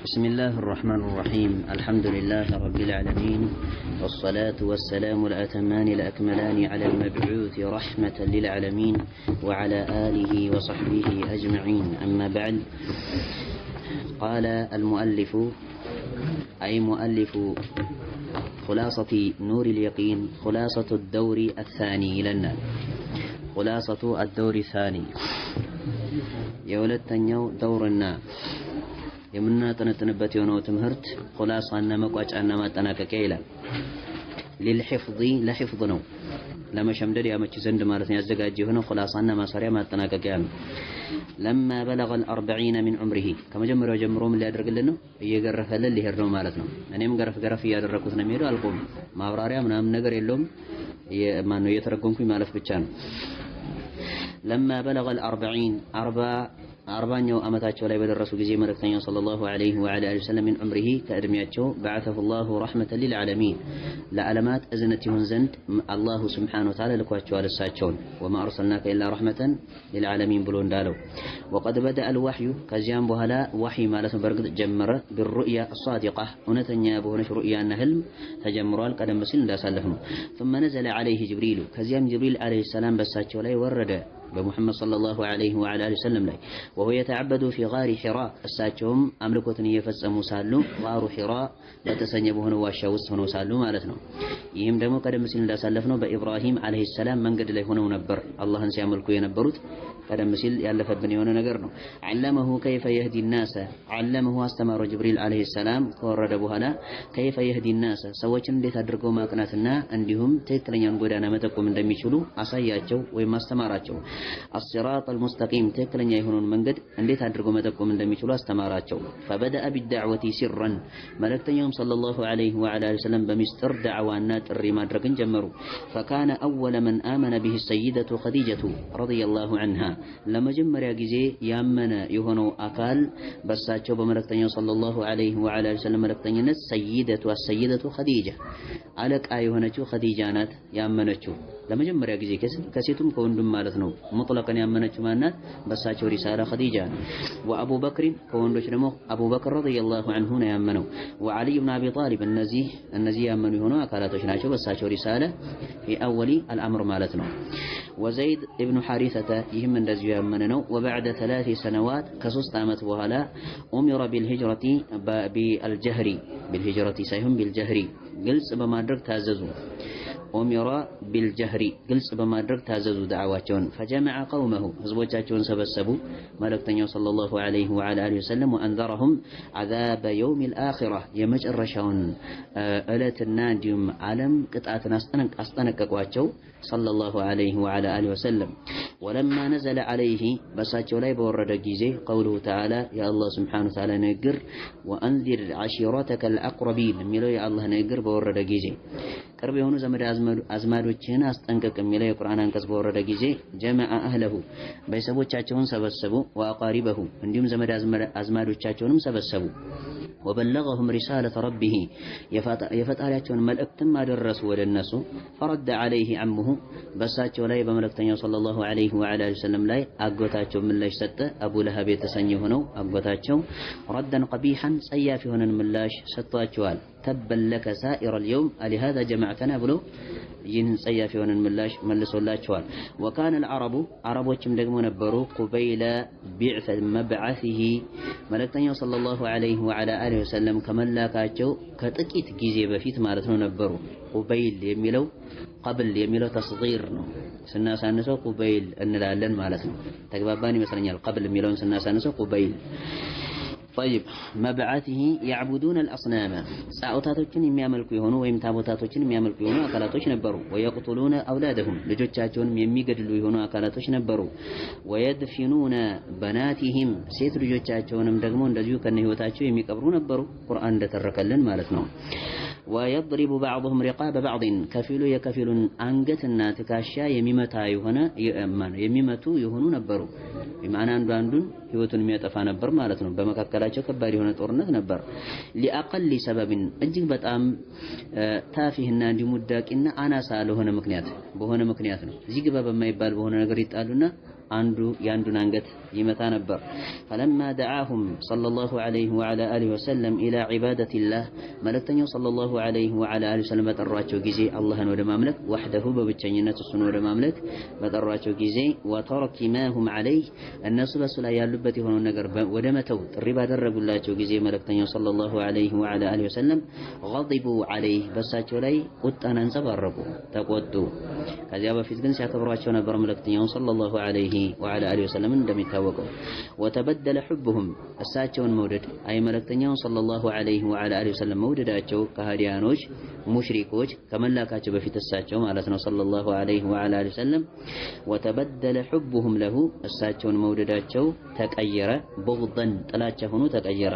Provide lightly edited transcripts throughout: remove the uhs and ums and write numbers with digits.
بسم الله الرحمن الرحيم. الحمد لله رب العالمين، والصلاة والسلام الأتمان الأكملان على المبعوث رحمة للعالمين وعلى آله وصحبه أجمعين. أما بعد، قال المؤلف أي مؤلف خلاصة نور اليقين خلاصة الدور الثاني لنا، خلاصة الدور الثاني የሁለተኛው ደውርና የምናጠነጥንበት የሆነው ትምህርት ኹላሳና መቋጫና ማጠናቀቂያ ይላል። للحفظ ለሕፍዝ ነው፣ ለመሸምደድ ያመች ዘንድ ማለት ነው። ያዘጋጀ የሆነው ኹላሳና ማሰሪያ ማጠናቀቂያ ነው። لما بلغ 40 من عمره ከመጀመሪያው ጀምሮ ምን ሊያደርግልን ነው? እየገረፈልን ሊሄድ ነው ማለት ነው። እኔም ገረፍ እያደረኩት ነው የሚሄደው። አልቆም ማብራሪያ ምናምን ነገር የለውም። ማን ነው እየተረጎምኩኝ ማለፍ ብቻ ነው። لما بلغ 40 40ኛው ዓመታቸው ላይ በደረሱ ጊዜ መልእክተኛው ሰለላሁ ዐለይሂ ወዐላ ወሰለም من عمره ከእድሜያቸው بعثه الله رحمة للعالمين ለዓለማት እዝነት ይሆን ዘንድ አላሁ ሱብሓነሁ ወተዓላ ልኳቸዋል እሳቸውን። وما أرسلناك إلا رحمة للعالمين ብሎ እንዳለው وقد بدأ الوحي ከዚያም በኋላ ወህይ ማለት ነው በርግጥ ጀመረ بالرؤيا الصادقة እውነተኛ በሆነች ሩእያና ህልም ተጀምሯል። ቀደም ሲል እንዳሳለፍ ነው። ثم نزل عليه جبريل ከዚያም ጅብሪል ዐለይሂ ሰላም በሳቸው ላይ ወረደ በሙሐመድ ሰለላሁ ዐለይሂ ወዐላ ወሰለም ላይ وهو يتعبد في غار حراء እሳቸውም አምልኮትን እየፈጸሙ ሳሉ غار حراء በተሰኘ በሆነ ዋሻ ውስጥ ሆነው ሳሉ ማለት ነው። ይህም ደግሞ ቀደም ሲል እንዳሳለፍነው በኢብራሂም ዐለይሂ ሰላም መንገድ ላይ ሆነው ነበር አላህን ሲያመልኩ የነበሩት። ቀደም ሲል ያለፈብን የሆነ ነገር ነው። علمه كيف يهدي الناس علمه አስተማረው ጅብሪል ዐለይሂ ሰላም ከወረደ በኋላ كيف يهدي الناس ሰዎችን እንዴት አድርገው ማቅናትና እንዲሁም ትክክለኛውን ጎዳና መጠቆም እንደሚችሉ አሳያቸው ወይም አስተማራቸው። الصراط المستقيم ትክክለኛ የሆነውን መንገድ እንዴት አድርገው መጠቆም እንደሚችሉ አስተማራቸው። فبدأ بالدعوة سرا መልእክተኛውም ሰለላሁ ዐለይሂ ወዐላ ወሰለም በሚስጥር ዳዕዋና ጥሪ ማድረግን ጀመሩ። فكان أول من آمن به السيدة خديجة رضي الله عنها ለመጀመሪያ ጊዜ ያመነ የሆነው አካል በሳቸው በመልእክተኛው ሰለላሁ ዐለይሂ ወዐላ ወሰለም መልእክተኝነት ሰይደቱ ኸዲጃ አለቃ የሆነችው ኸዲጃ ናት ያመነችው ለመጀመሪያ ጊዜ ከሴቱም ከወንዱም ማለት ነው። ሙጥለቀን ያመነችው ማናት? በሳቸው ሪሳላ ኸዲጃ ነው። ወአቡ በክር ከወንዶች ደግሞ አቡ በክር ረዲየላሁ ዐንሁ ነው ያመነው። ወዓሊ ኢብኑ አቢ ጣሊብ እነዚህ ያመኑ የሆኑ አካላቶች ናቸው በሳቸው ሪሳላ في أول الأمر ማለት ነው። ወዘይድ ኢብኑ ሐሪሰተ ይህም እንደዚሁ ያመነ ነው። وبعد 3 سنوات ከ3 ዓመት በኋላ ኡሚረ بالهجرة بالهجرة ሳይሆን بالجهر ግልጽ በማድረግ ታዘዙ። ኡሚራ ቢልጀህሪ ግልጽ በማድረግ ታዘዙ ዳዕዋቸውን። ፈጀመዐ ቀውመሁ ህዝቦቻቸውን ሰበሰቡ መልእክተኛው ሰለላሁ ዐለይሂ ወዐላ ወሰለም ወአንዘረሁም ዐዛበ የውሚል አኺራ የመጨረሻውን እለትና እንዲሁም ዓለም ቅጣትን አስጠነቀቋቸው ሰለላሁ ዐለይሂ ወዐላ ወሰለም። ወለማ ነዘለ ዐለይሂ በሳቸው ላይ በወረደ ጊዜ ቀውሉሁ ተዓላ የአላህ ሱብሓነሁ ወተዓላ ንግግር ወአንዚር ዐሺረተከል አቅረቢን የሚለው የአላህ ንግግር በወረደ ጊዜ ቅርብ የሆኑ ዘመድ አዝማዶችን አስጠንቀቅ የሚለው የቁርአን አንቀጽ በወረደ ጊዜ ጀመዐ አህለሁ ቤተሰቦቻቸውን ሰበሰቡ። ወአቃሪበሁ እንዲሁም ዘመድ አዝማዶቻቸውንም ሰበሰቡ። ወበለገሁም ሪሳለተ ረቢሂ የፈጣሪያቸውን መልእክትም አደረሱ ወደ እነሱ። ፈረደ ዐለይሂ ዐሙሁ በሳቸው ላይ በመልእክተኛው ሰለላሁ ዐለይሂ ወዐላ ወሰለም ላይ አጎታቸው ምላሽ ሰጠ። አቡ ለሀብ የተሰኘ ሆነው አጎታቸው ረደን ቀቢሐን ጸያፍ የሆነን ምላሽ ሰጥቷቸዋል። ተበን ለከ ሳኢረል የውም አሊሃዛ ጀመዕተና ብሎ ይህን ጸያፍ የሆነን ምላሽ መልሶላቸዋል። ወካነ አልዓረቡ አረቦችም ደግሞ ነበሩ ቁበይለ መብዓሲሂ መልእክተኛው ሰለላሁ ዐለይሂ ወዐላ አሊሂ ወሰለም ከመላካቸው ከጥቂት ጊዜ በፊት ማለት ነው ነበሩ። ቁበይል የሚለው ቀብል የሚለው ተስጊር ነው። ስናሳንሰው ቁበይል እንላለን ማለት ነው። ተግባባን ይመስለኛል። ቀብል የሚለውን ስናሳንሰው ቁበይል طيب መብዓሲሂ يعبدون الأصنام ጣዖታቶችን የሚያመልኩ የሆኑ ወይም ታቦታቶችን የሚያመልኩ የሆኑ አካላቶች ነበሩ። ويقتلون أولادهم ልጆቻቸውንም የሚገድሉ የሆኑ አካላቶች ነበሩ። ويدفنون بناتهم ሴት ልጆቻቸውንም ደግሞ እንደዚሁ ከነ ህይወታቸው የሚቀብሩ ነበሩ። ቁርአን እንደተረከልን ማለት ነው። ويضرب بعضهم رقاب بعض ከፊሉ የከፊሉን አንገትና ትከሻ የሚመቱ የሆኑ ነበሩ። በማና አንዱን ህይወቱን የሚያጠፋ ነበር ማለት ነው። በመካከላቸው ከባድ የሆነ ጦርነት ነበር። ሊአቀል ሰበብን እጅግ በጣም ታፊህና እንዲሙዳቂና አናሳ ለሆነ ምክንያት ነው። እዚህ ግባ በማይባል በሆነ ነገር ይጣሉና አንዱ ያንዱን አንገት ይመታ ነበር። فلما دعاهم صلى الله عليه وعلى اله وسلم الى عباده الله መልእክተኛው صلى الله عليه وعلى اله وسلم በጠሯቸው ጊዜ አላህን ወደ ማምለክ ወህደሁ በብቸኝነት እሱን ወደ ማምለክ በጠሯቸው ጊዜ وترك ما هم عليه እነሱ በሱ ላይ ያሉበት የሆነውን ነገር ወደ መተው ጥሪ ባደረጉላቸው ጊዜ መልእክተኛው صلى الله عليه وعلى اله وسلم غضبوا عليه በሳቸው ላይ ቁጣን አንጸባረቁ ተቆጡ። ከዚያ በፊት ግን ሲያከብሯቸው ነበር መልእክተኛው صلى الله عليه وعلى اله وسلم እንደሚታወቀው وتبدل حبهم እሳቸውን መውደድ አይ መልእክተኛው صلى الله عليه وعلى اله وسلم መውደዳቸው ከሃዲያኖች ሙሽሪኮች ከመላካቸው በፊት እሳቸው ማለት ነው صلى الله عليه وعلى اله وسلم وتبدل حبهم له እሳቸውን መውደዳቸው ተቀየረ بغضا ጥላቻ ሆኖ ተቀየረ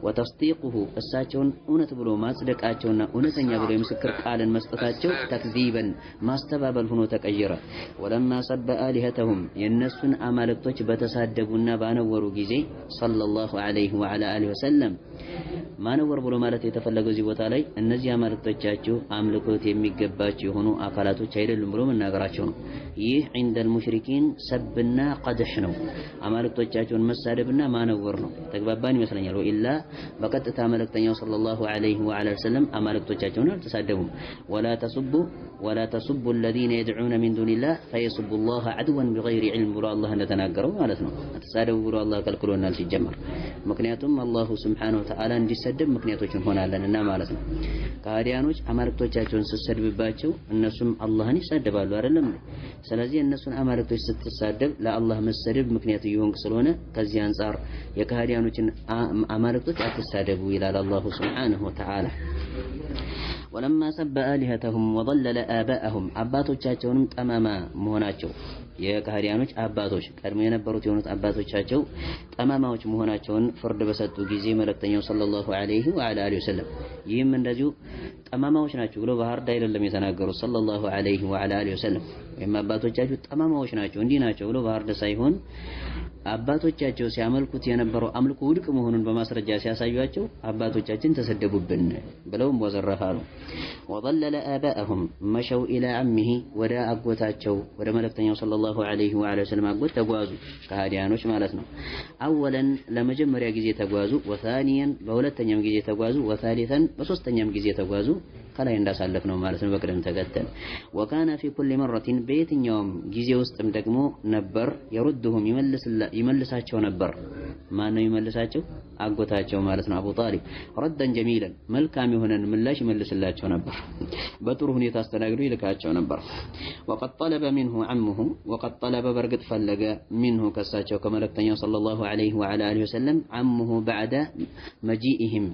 وتصديقه እሳቸውን እውነት ብሎ ማጽደቃቸውና እውነተኛ ብሎ የምስክር ቃልን መስጠታቸው ተክዚበን ማስተባበል ሆኖ ተቀየረ ولما سب آلهتهم የነሱን አማልክቶች በተሳደቡና ባነወሩ ጊዜ صلى الله عليه وعلى اله وسلم ማነወር ብሎ ማለት የተፈለገው እዚህ ቦታ ላይ እነዚህ አማልክቶቻቸው አምልኮት የሚገባቸው የሆኑ አካላቶች አይደሉም ብሎ መናገራቸው ነው። ይህ عند المشركين ሰብና ቀድህ ነው። አማልክቶቻቸውን መሳደብና ማነወር ነው። ተግባባን ይመስለኛል። ወኢላ በቀጥታ መልእክተኛው صلى الله عليه وعلى وسلم አማልክቶቻቸውን አልተሳደቡም። ولا تسبوا الذين يدعون من دون الله فيسبوا الله عدوا بغير علم ብሎ አላህ እንደተናገረው ማለት ነው። ተሳደቡ ብሎ አላህ ከልክሎናል ሲጀመር። ምክንያቱም አላሁ ሱብሓነሁ ወተዓላ እንዲሰደብ ምክንያቶችን ሆናለንና ማለት ነው። ከሃዲያኖች አማልክቶቻቸውን ስትሰድብባቸው እነሱም አላህን ይሳደባሉ አይደለም። ስለዚህ እነሱን አማልክቶች ስትሳደብ ለአላህ መሰደብ ምክንያት ይሆን ስለሆነ ከዚህ አንፃር የከሃዲያኖችን አማልክቶች አትሳደቡ ይላል አላሁ ሱብሓነሁ ወተዓላ። ولما سب آلهتهم وضلل آباءهم አባቶቻቸውንም ጠማማ መሆናቸው የከሃዲያኖች አባቶች ቀድሞ የነበሩት የሆኑት አባቶቻቸው ጠማማዎች መሆናቸውን ፍርድ በሰጡ ጊዜ መልእክተኛው ሰለላሁ ዐለይሂ ወአሊሂ ወሰለም ይህም እንደዚሁ ጠማማዎች ናቸው ብሎ በአርዳ አይደለም የተናገሩት ሰለላሁ ዐለይሂ ወአሊሂ ወሰለም ወይም አባቶቻቸው ጠማማዎች ናቸው እንዲህ ናቸው ብሎ በአርዳ ሳይሆን አባቶቻቸው ሲያመልኩት የነበረው አምልኮ ውድቅ መሆኑን በማስረጃ ሲያሳዩአቸው አባቶቻችን ተሰደቡብን ብለው ወዘረፋሉ። وضلل آباءهم مشوا إلى عمه ወደ አጎታቸው ወደ መልእክተኛው ሰለላሁ ዐለይሂ ወሰለም አጎት ተጓዙ ከሃዲያኖች ማለት ነው። አወለን ለመጀመሪያ ጊዜ ተጓዙ ወثانيا በሁለተኛም ጊዜ ተጓዙ وثالثا በሶስተኛም ጊዜ ተጓዙ ከላይ እንዳሳለፍ ነው ማለት ነው በቅደም ተከተል። وكان في كل مرة በየትኛውም ጊዜ ውስጥም ደግሞ ነበር يردهم ይመልሳቸው ነበር። ማን ነው ይመልሳቸው? አጎታቸው ማለት ነው አቡ ጣሊብ ረደን ጀሚለን መልካም የሆነን ምላሽ ይመልስላቸው ነበር። በጥሩ ሁኔታ አስተናግዶ ይልካቸው ነበር። وقد طلب منه عمه وقد طلب برغت فلغ منه ከሳቸው ከመልእክተኛው ሰለላሁ ዐለይሂ ወአሊሂ ወሰለም عمه بعد مجيئهم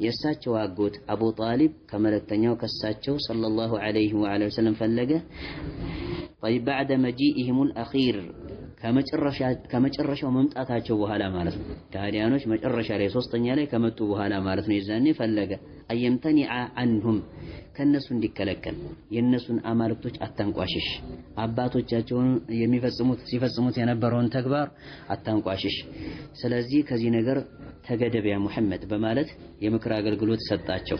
የሳቸው አጎት አቡ ጣሊብ ከመልእክተኛው ከሳቸው ሰለላሁ ዐለይሂ ወሰለም ፈለገ طيب بعد مجيئهم الأخير ከመጨረሻው መምጣታቸው በኋላ ማለት ነው። ከሃዲያኖች መጨረሻ ላይ ሶስተኛ ላይ ከመጡ በኋላ ማለት ነው። የዛኔ ፈለገ አየምተኒዓ አንሁም ከነሱ እንዲከለከል የነሱን አማልክቶች አታንቋሽሽ፣ አባቶቻቸውን ሲፈጽሙት የነበረውን ተግባር አታንቋሽሽ። ስለዚህ ከዚህ ነገር ተገደብ ያ ሙሐመድ በማለት የምክር አገልግሎት ሰጣቸው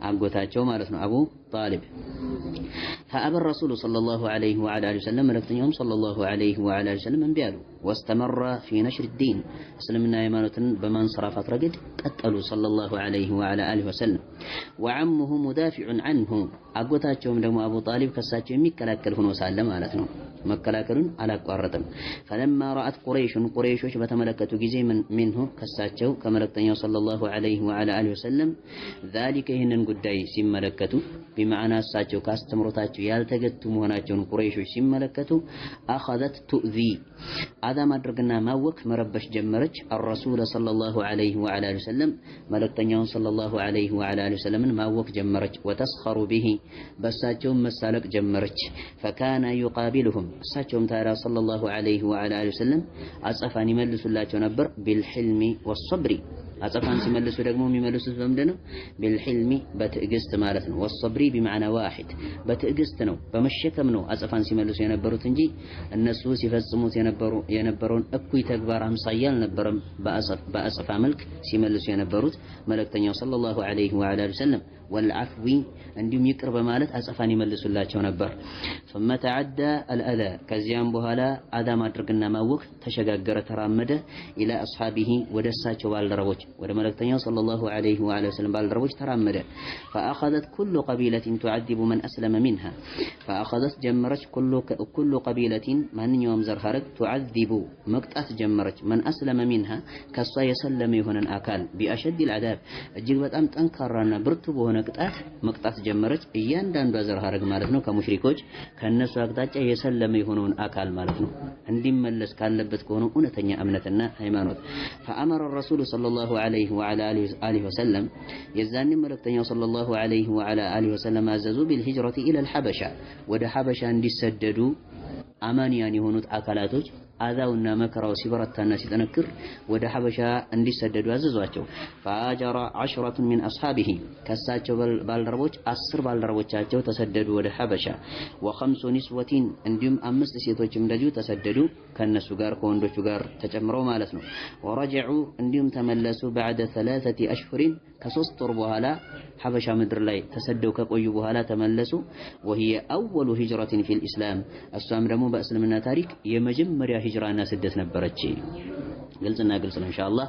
አጎታቸው ማለት ነው አቡ ጣሊብ። فأبى الرسول صلى الله عليه وعلى آله وسلم ملكتنيهم صلى الله عليه وعلى آله وسلم انبيالو واستمر في نشر الدين اسلمنا يمانوتن بمن صرفت رقد قتلوا صلى الله عليه وعلى آله وسلم وعمه مدافع عنه አጎታቸውም ደግሞ አቡ ጣሊብ ከሳቸው የሚከላከል ሆኖ ሳለ ማለት ነው መከላከሉን አላቋረጠም። فلما رأت قريش በተመለከቱ ጊዜ منه ከሳቸው ከመልእክተኛው ሰለላሁ ዐለይሂ ወዐላ አሊሂ ወሰለም ذلك ይህንን ጉዳይ ሲመለከቱ بمعنى እሳቸው ካስተምሮታቸው ያልተገቱ መሆናቸውን ቁረይሾች ሲመለከቱ أخذت تؤذي አዛ ማድረግና ማወክ መረበሽ ጀመረች። الرسول صلى الله عليه وعلى اله وسلم መልእክተኛውን ሰለላሁ ዐለይሂ ወዐላ አሊሂ ወሰለምን ማወክ ጀመረች። وتسخر به በሳቸውም መሳለቅ ጀመረች። فكان يقابلهم እሳቸውም ታዲያ ሰለላሁ ዐለይሂ ወዐላ አሊሂ ወሰለም አጸፋን ይመልሱላቸው ነበር بالحلم والصبر አጸፋን ሲመልሱ ደግሞ የሚመልሱት በምንድነው? بالحلم በትዕግስት ማለት ነው። والصبر بمعنى واحد በትዕግስት ነው በመሸከም ነው አጸፋን ሲመልሱ የነበሩት እንጂ እነሱ ሲፈጽሙት የነበረውን እኩይ ተግባር አምሳያ አልነበረም በአጸፋ መልክ ሲመልሱ የነበሩት መልእክተኛው ሰለላሁ ዐለይሂ ወዐላ አሊሂ ወሰለም والعفو እንዲሁም ይቅር በማለት አጸፋን ይመልሱላቸው ነበር ثم تعدى الأذى ከዚያም በኋላ አዛ ማድረግና ማወክ ተሸጋገረ ተራመደ إلى أصحابه ወደሳቸው ባልደረቦች ወደ መልእክተኛው ሰለላሁ ዐለይሂ ወሰለም ባልደረቦች ተራመደ فأخذت كل قبيلة تعذب من أسلم منها فأخذت جمرت كل قبيلة ማንኛውም ዘር ሐረግ تعذب መቅጣት ጀመረች من أسلم منها ከሷ የሰለመ የሆነን አካል بأشد العذاب እጅግ በጣም ጠንካራና ብርቱ በሆነ ቅጣት መቅጣት ጀመረች እያንዳንዱ ዘር ሐረግ ማለት ነው ከሙሽሪኮች ከነሱ አቅጣጫ የሰለመ የሆነውን አካል ማለት ነው እንዲመለስ ካለበት ከሆነው እውነተኛ እምነትና ሃይማኖት فأمر الرسول صلى الله عليه وعلى آله وسلم የዛኔ መልእክተኛው صلى الله عليه وعلى آله وسلم አዘዙ بالهجرة إلى الحبشة ወደ ሐበሻ እንዲሰደዱ አማንያን የሆኑት አካላቶች አዛውና መከራው ሲበረታና ሲጠነክር ወደ ሐበሻ እንዲሰደዱ አዘዟቸው فاجر 10 من اصحابه ከሳቸው ባልደረቦች 10 ባልደረቦቻቸው ተሰደዱ ወደ ሐበሻ و5 نسوة እንዲሁም 5 ሴቶችም እንደዚሁ ተሰደዱ ከነሱ ጋር ከወንዶቹ ጋር ተጨምረው ማለት ነው ورجعوا እንዲሁም ተመለሱ بعد 3 اشهر ከ3 ወር በኋላ ሐበሻ ምድር ላይ ተሰደው ከቆዩ በኋላ ተመለሱ وهي اول هجرة في الاسلام እሷም ደግሞ በእስልምና ታሪክ የመጀመሪያ ሂጅራና ስደት ነበረች ግልጽና ግልጽ ነው ኢንሻአላህ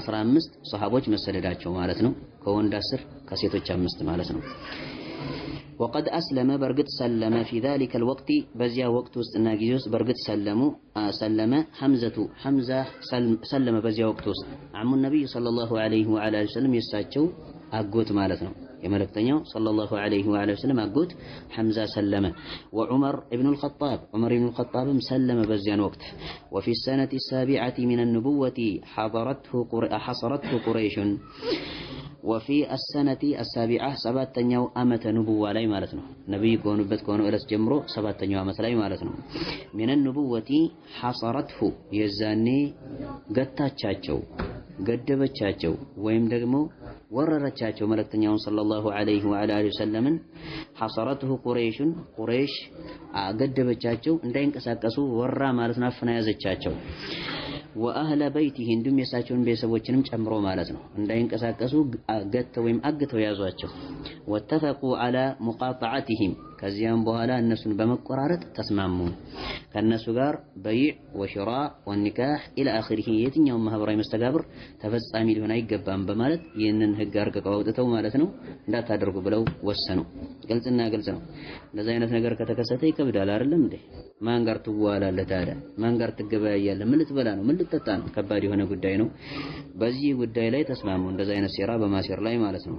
15 ሱሐቦች መሰደዳቸው ማለት ነው ከወንድ 10 ከሴቶች 5 ማለት ነው وقد أسلم برقد سلم في ذلك الوقت بزيا وقت وسطنا جيوس برقد سلم حمزة سلم بزيا وقت وسط عم النبي صلى الله عليه وعلى آله وسلم يساچو አጎት ማለት ነው የመልእክተኛው ሰለላሁ ዐለይሂ ወሰለም አጎት ሐምዛ ሰለመ وعمر ابن الخطاب عمر ابن الخطاب سلم በዚያን ወቅት وفي السنة السابعة من النبوة حصرته قريش وفي السنة السابعة سبعتኛው ዓመተ ንቡዋ ላይ ማለት ነው ነብይ ከሆኑበት ከሆነው እለት ጀምሮ ሰባተኛው ዓመት ላይ ማለት ነው من النبوة حصرته የዛኔ ገታቻቸው ገደበቻቸው ወይም ደግሞ ወረረቻቸው መልእክተኛውን ሰለላሁ ዐለይሂ ወአሊሂ ወሰለምን حصرته ቁረይሽ ገደበቻቸው እንዳይንቀሳቀሱ ወራ ማለት ነው አፍና ያዘቻቸው وأهل بيته እንዲሁም የሳቸውን ቤተሰቦችንም ጨምሮ ማለት ነው እንዳይንቀሳቀሱ ገተው ወይም አግተው ያዟቸው واتفقوا على مقاطعتهم ከዚያም በኋላ እነሱን በመቆራረጥ ተስማሙ ከነሱ ጋር በይዕ ወሽራ ወኒካህ ኢላ አኺሪህ የትኛው ማህበራዊ መስተጋብር ተፈጻሚ ሊሆን አይገባም በማለት ይህንን ህግ አርቀቀው አውጥተው ማለት ነው እንዳታደርጉ ብለው ወሰኑ ግልጽና ግልጽ ነው እንደዛ አይነት ነገር ከተከሰተ ይከብዳል አይደለም እንዴ ማን ጋር ትዋላለህ ታዲያ ማን ጋር ትገበያያለህ ምን ልትበላ ነው ምን ልትጠጣ ነው ከባድ የሆነ ጉዳይ ነው በዚህ ጉዳይ ላይ ተስማሙ እንደዛ አይነት ሴራ በማሴር ላይ ማለት ነው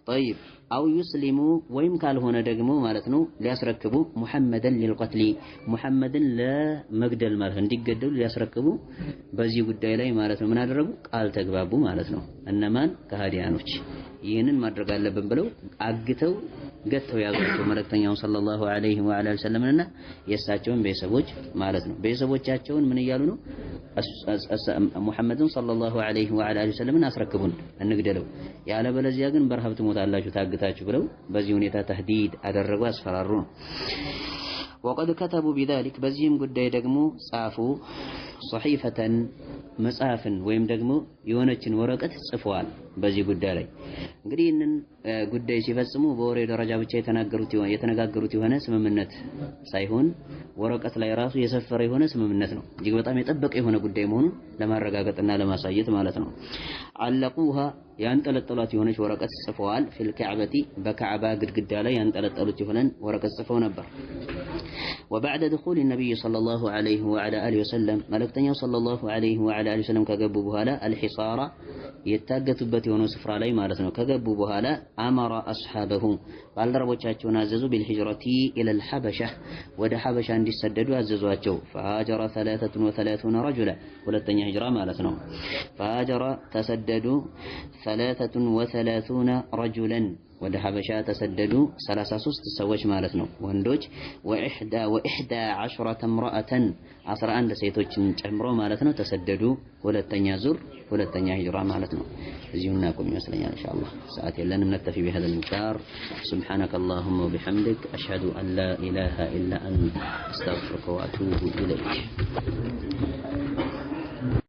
طيب አው ይስሊሙ ወይም ካልሆነ ደግሞ ማለት ነው ሊያስረክቡ ሙሐመድን ለልቀትሊ ሙሐመድን ለመግደል ማለት እንዲገደሉ ሊያስረክቡ በዚህ ጉዳይ ላይ ማለት ነው ምን አደረጉ ቃል ተግባቡ ማለት ነው እነማን ከሃዲያኖች ይህንን ማድረግ አለብን ብለው አግተው ገተው ያዟቸው መልእክተኛው ሰለላሁ ዐለይሂ ወአሊሂ ወሰለምና የእሳቸውን ቤተሰቦች ማለት ነው ቤተሰቦቻቸውን ምን እያሉ ነው ሙሐመድን ሰለላሁ ዐለይሂ ወአሊሂ ወሰለምን አስረክቡን እንግደለው ያለበለዚያ ግን በረሃብ ትሞታላችሁ ታግታችሁ ብለው በዚህ ሁኔታ ተህዲድ አደረጉ አስፈራሩ وقد كتبوا بذلك በዚህም ጉዳይ ደግሞ ጻፉ صحيفة መጽሐፍን ወይም ደግሞ የሆነችን ወረቀት ጽፈዋል በዚህ ጉዳይ ላይ እንግዲህ እነን ጉዳይ ሲፈጽሙ በወሬ ደረጃ ብቻ የተነጋገሩት የሆነ ስምምነት ሳይሆን ወረቀት ላይ ራሱ የሰፈረ የሆነ ስምምነት ነው እጅግ በጣም የጠበቀ የሆነ ጉዳይ መሆኑን ለማረጋገጥና ለማሳየት ማለት ነው አለቁሃ ያንጠለጠሏት የሆነች ወረቀት ጽፈዋል في الكعبة በካዕባ ግድግዳ ላይ ያንጠለጠሉት የሆነን ወረቀት ጽፈው ነበር وبعد دخول النبي صلى الله عليه وعلى آله وسلم ملكتنيا صلى الله عليه وعلى آله وسلم كجبوا بهالا الحصار يتاجتبت ونصفر عليه مالتنا كجبوا بهالا أمر أصحابه قال ربوتشاتشون عززوا بالهجرة إلى الحبشة ود حبشة عند السددوا عززواتشو فهاجر 33 رجلا ولتنيا هجرة مالتنا فهاجر تسددوا 33 رجلا ወደ ሐበሻ ተሰደዱ 33 ሰዎች ማለት ነው ወንዶች ወኢህዳ 10 امرأة 11 ሴቶችን ጨምሮ ማለት ነው ተሰደዱ ሁለተኛ ዙር ሁለተኛ ሂጅራ ማለት ነው እዚሁ እናቆም ይመስለኛል ኢንሻአላህ ሰዓት የለንም نكتفي بهذا المقدار سبحانك اللهم وبحمدك أشهد أن لا إله إلا أنت أستغفرك وأتوب إليك